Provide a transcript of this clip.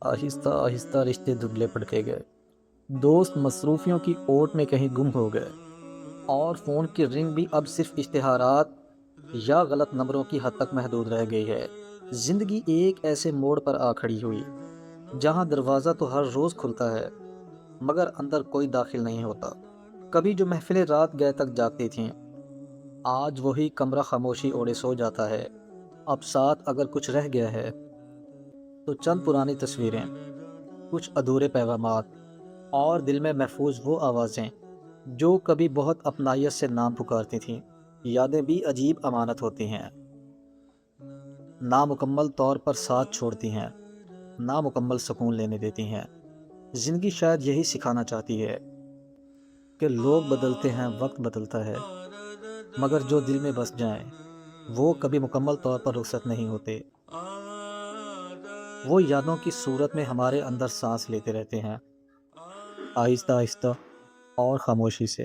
آہستہ آہستہ رشتے دبلے پڑتے گئے۔ دوست مصروفیوں کی اوٹ میں کہیں گم ہو گئے، اور فون کی رنگ بھی اب صرف اشتہارات یا غلط نمبروں کی حد تک محدود رہ گئی ہے۔ زندگی ایک ایسے موڑ پر آ کھڑی ہوئی جہاں دروازہ تو ہر روز کھلتا ہے، مگر اندر کوئی داخل نہیں ہوتا۔ کبھی جو محفلیں رات گئے تک جاگتی تھیں، آج وہی کمرہ خاموشی اوڑے سو جاتا ہے۔ اب ساتھ اگر کچھ رہ گیا ہے تو چند پرانی تصویریں، کچھ ادھورے پیغامات، اور دل میں محفوظ وہ آوازیں جو کبھی بہت اپنائیت سے نام پکارتی تھیں۔ یادیں بھی عجیب امانت ہوتی ہیں، نامکمل طور پر ساتھ چھوڑتی ہیں، نامکمل سکون لینے دیتی ہیں۔ زندگی شاید یہی سکھانا چاہتی ہے کہ لوگ بدلتے ہیں، وقت بدلتا ہے، مگر جو دل میں بس جائیں وہ کبھی مکمل طور پر رخصت نہیں ہوتے۔ وہ یادوں کی صورت میں ہمارے اندر سانس لیتے رہتے ہیں، آہستہ آہستہ اور خاموشی سے۔